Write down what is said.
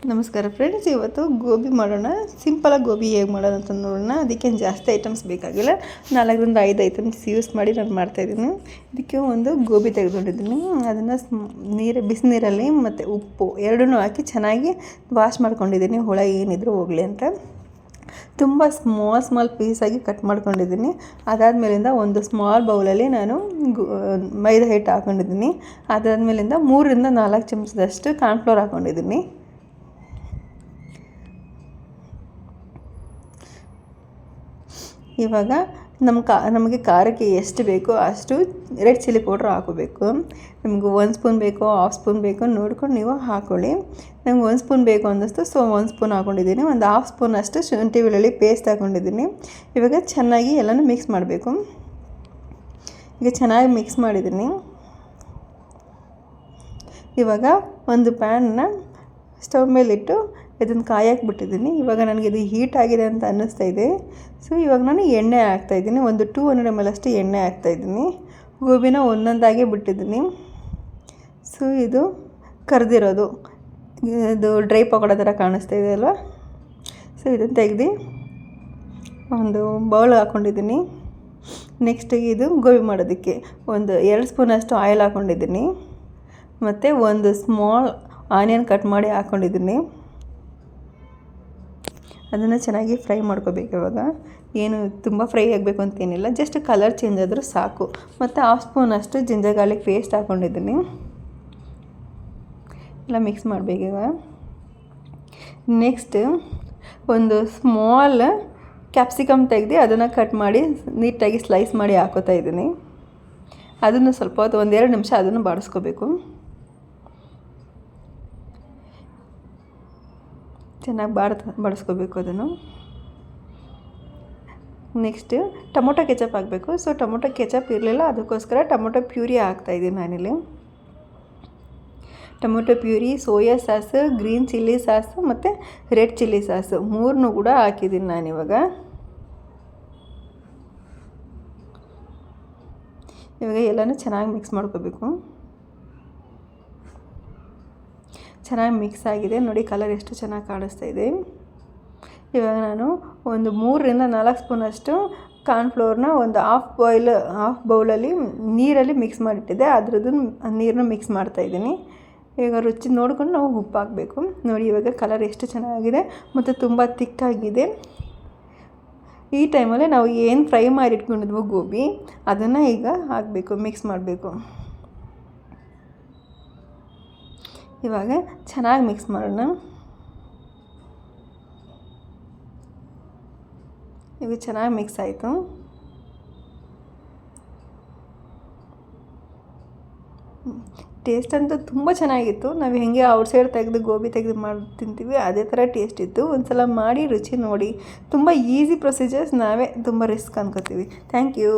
ನಮಸ್ಕಾರ ಫ್ರೆಂಡ್ಸ್, ಇವತ್ತು ಗೋಬಿ ಮಾಡೋಣ. ಸಿಂಪಲಾಗಿ ಗೋಬಿ ಹೇಗೆ ಮಾಡೋಣ ಅಂತ ನೋಡೋಣ. ಅದಕ್ಕೇನು ಜಾಸ್ತಿ ಐಟಮ್ಸ್ ಬೇಕಾಗಿಲ್ಲ. 4ರಿಂದ 5 ಐಟಮ್ಸ್ ಯೂಸ್ ಮಾಡಿ ನಾನು ಮಾಡ್ತಾಯಿದ್ದೀನಿ. ಇದಕ್ಕೆ ಒಂದು ಗೋಬಿ ತೆಗೆದುಕೊಂಡಿದ್ದೀನಿ. ಅದನ್ನು ಬಿಸಿನೀರಲ್ಲಿ ಮತ್ತು ಉಪ್ಪು ಎರಡನ್ನೂ ಹಾಕಿ ಚೆನ್ನಾಗಿ ವಾಶ್ ಮಾಡ್ಕೊಂಡಿದ್ದೀನಿ, ಹುಳ ಏನಿದ್ರು ಹೋಗಲಿ ಅಂತ. ತುಂಬ ಸ್ಮಾಲ್ ಪೀಸಾಗಿ ಕಟ್ ಮಾಡ್ಕೊಂಡಿದ್ದೀನಿ. ಅದಾದಮೇಲಿಂದ ಒಂದು ಸ್ಮಾಲ್ ಬೌಲಲ್ಲಿ ನಾನು ಮೈದಾ ಹಿಟ್ಟು ಹಾಕ್ಕೊಂಡಿದ್ದೀನಿ. ಅದಾದಮೇಲಿಂದ 3ರಿಂದ 4 ಚಮಚದಷ್ಟು ಕಾರ್ನ್ಫ್ಲೋರ್ ಹಾಕ್ಕೊಂಡಿದ್ದೀನಿ. ಇವಾಗ ನಮಗೆ ಖಾರಕ್ಕೆ ಎಷ್ಟು ಬೇಕೋ ಅಷ್ಟು ರೆಡ್ ಚಿಲ್ಲಿ ಪೌಡ್ರ್ ಹಾಕೋಬೇಕು. ನಿಮ್ಗೆ 1 ಸ್ಪೂನ್ ಬೇಕೋ, 1/2 ಸ್ಪೂನ್ ಬೇಕೋ ನೋಡ್ಕೊಂಡು ನೀವು ಹಾಕ್ಕೊಳ್ಳಿ. ನಂಗೆ 1 ಸ್ಪೂನ್ ಬೇಕು ಅನ್ನಿಸ್ತು, ಸೊ 1 ಸ್ಪೂನ್ ಹಾಕ್ಕೊಂಡಿದ್ದೀನಿ. ಒಂದು 1/2 ಸ್ಪೂನ್ ಅಷ್ಟು ಶುಂಠಿ ಬೆಳ್ಳುಳ್ಳಿ ಪೇಸ್ಟ್ ಹಾಕ್ಕೊಂಡಿದ್ದೀನಿ. ಇವಾಗ ಚೆನ್ನಾಗಿ ಎಲ್ಲನೂ ಮಿಕ್ಸ್ ಮಾಡಬೇಕು. ಈಗ ಚೆನ್ನಾಗಿ ಮಿಕ್ಸ್ ಮಾಡಿದ್ದೀನಿ. ಇವಾಗ ಒಂದು ಪ್ಯಾನ್ನ ಸ್ಟವ್ ಮೇಲಿಟ್ಟು ಇದನ್ನು ಕಾಯಕ್ಬಿಟ್ಟಿದ್ದೀನಿ. ಇವಾಗ ನನಗೆ ಇದು ಹೀಟ್ ಆಗಿದೆ ಅಂತ ಅನ್ನಿಸ್ತಾ ಇದೆ. ಸೊ ಇವಾಗ ನಾನು ಎಣ್ಣೆ ಹಾಕ್ತಾಯಿದ್ದೀನಿ. ಒಂದು 200 ml ಅಷ್ಟು ಎಣ್ಣೆ ಹಾಕ್ತಾಯಿದ್ದೀನಿ. ಗೋಬಿನ ಒಂದೊಂದಾಗಿ ಬಿಟ್ಟಿದ್ದೀನಿ. ಸೊ ಇದು ಕರೆದಿರೋದು, ಇದು ಡ್ರೈ ಪಕೋಡ ಥರ ಕಾಣಿಸ್ತಾ ಇದೆ ಅಲ್ವಾ. ಸೊ ಇದನ್ನು ತೆಗೆದು ಒಂದು ಬೌಲ್ ಹಾಕ್ಕೊಂಡಿದ್ದೀನಿ. ನೆಕ್ಸ್ಟ್ ಇದು ಗೋಬಿ ಮಾಡೋದಕ್ಕೆ ಒಂದು 2 ಸ್ಪೂನಷ್ಟು ಆಯಿಲ್ ಹಾಕ್ಕೊಂಡಿದ್ದೀನಿ. ಮತ್ತು ಒಂದು ಸ್ಮಾಲ್ ಆನಿಯನ್ ಕಟ್ ಮಾಡಿ ಹಾಕ್ಕೊಂಡಿದ್ದೀನಿ. ಅದನ್ನು ಚೆನ್ನಾಗಿ ಫ್ರೈ ಮಾಡ್ಕೋಬೇಕು. ಇವಾಗ ಏನು ತುಂಬ ಫ್ರೈ ಆಗಬೇಕು ಅಂತೇನಿಲ್ಲ, ಜಸ್ಟ್ ಕಲರ್ ಚೇಂಜ್ ಆದರೂ ಸಾಕು. ಮತ್ತು 1/2 ಸ್ಪೂನಷ್ಟು ಜಿಂಜರ್ ಗಾರ್ಲಿಕ್ ಪೇಸ್ಟ್ ಹಾಕ್ಕೊಂಡಿದ್ದೀನಿ. ಎಲ್ಲ ಮಿಕ್ಸ್ ಮಾಡಬೇಕು. ಇವಾಗ ನೆಕ್ಸ್ಟ್ ಒಂದು ಸ್ಮಾಲ್ ಕ್ಯಾಪ್ಸಿಕಮ್ ತೆಗೆದು ಅದನ್ನು ಕಟ್ ಮಾಡಿ ನೀಟಾಗಿ ಸ್ಲೈಸ್ ಮಾಡಿ ಹಾಕೋತಾ ಇದ್ದೀನಿ. ಅದನ್ನು ಸ್ವಲ್ಪ ಹೊತ್ತು 1-2 ನಿಮಿಷ ಅದನ್ನು ಬಾಡಿಸ್ಕೋಬೇಕು. ಚೆನ್ನಾಗಿ ಬಾಡಿಸ್ಕೋಬೇಕು ಅದನ್ನು. ನೆಕ್ಸ್ಟ್ ಟೊಮೊಟೊ ಕೆಚಪ್ ಹಾಕಬೇಕು. ಸೊ ಟೊಮೊಟೊ ಕೆಚಪ್ ಇರಲಿಲ್ಲ, ಅದಕ್ಕೋಸ್ಕರ ಟೊಮೊಟೊ ಪ್ಯೂರಿ ಹಾಕ್ತಾಯಿದ್ದೀನಿ ನಾನಿಲ್ಲಿ. Tomato puree, soya sauce, green chilli sauce ಮತ್ತು ರೆಡ್ ಚಿಲ್ಲಿ ಸಾಸು 3 ಕೂಡ ಹಾಕಿದ್ದೀನಿ ನಾನಿವಾಗ. ಇವಾಗ ಎಲ್ಲನೂ ಚೆನ್ನಾಗಿ ಮಿಕ್ಸ್ ಮಾಡ್ಕೋಬೇಕು. ಚೆನ್ನಾಗಿ ಮಿಕ್ಸ್ ಆಗಿದೆ ನೋಡಿ, ಕಲರ್ ಎಷ್ಟು ಚೆನ್ನಾಗಿ ಕಾಣಿಸ್ತಾ ಇದೆ. ಇವಾಗ ನಾನು ಒಂದು 3ರಿಂದ 4 ಸ್ಪೂನಷ್ಟು ಕಾರ್ನ್ಫ್ಲೋರ್ನ ಒಂದು ಹಾಫ್ ಬೌಲಲ್ಲಿ ನೀರಲ್ಲಿ ಮಿಕ್ಸ್ ಮಾಡಿಟ್ಟಿದ್ದೆ. ಅದ್ರದ್ದು ನೀರನ್ನ ಮಿಕ್ಸ್ ಮಾಡ್ತಾಯಿದ್ದೀನಿ. ಈಗ ರುಚಿ ನೋಡ್ಕೊಂಡು ನಾವು ಉಪ್ಪು ಹಾಕಬೇಕು. ನೋಡಿ ಇವಾಗ ಕಲರ್ ಎಷ್ಟು ಚೆನ್ನಾಗಿದೆ ಮತ್ತು ತುಂಬ ತಿಕ್ಕಾಗಿದೆ. ಈ ಟೈಮಲ್ಲಿ ನಾವು ಏನು ಫ್ರೈ ಮಾಡಿ ಇಟ್ಕೊಂಡಿದ್ವೋ ಗೋಬಿ, ಅದನ್ನು ಈಗ ಹಾಕಬೇಕು, ಮಿಕ್ಸ್ ಮಾಡಬೇಕು. ಇವಾಗ ಚೆನ್ನಾಗಿ ಮಿಕ್ಸ್ ಮಾಡೋಣ. ಇವಾಗ ಚೆನ್ನಾಗಿ ಮಿಕ್ಸ್ ಆಯಿತು. ಟೇಸ್ಟ್ ಅಂತೂ ತುಂಬ ಚೆನ್ನಾಗಿತ್ತು. ನಾವು ಹೇಗೆ ಔಟ್ಸೈಡ್ ತೆಗೆದು ಗೋಬಿ ತೆಗೆದು ಮಾಡಿ ತಿಂತೀವಿ ಅದೇ ಥರ ಟೇಸ್ಟ್ ಇತ್ತು. ಒಂದು ಸಲ ಮಾಡಿ ರುಚಿ ನೋಡಿ. ತುಂಬ ಈಸಿ ಪ್ರೊಸೀಜರ್ಸ್, ನಾವೇ ತುಂಬ ರಿಸ್ಕ್ ಅನ್ಕೋತೀವಿ. Thank you.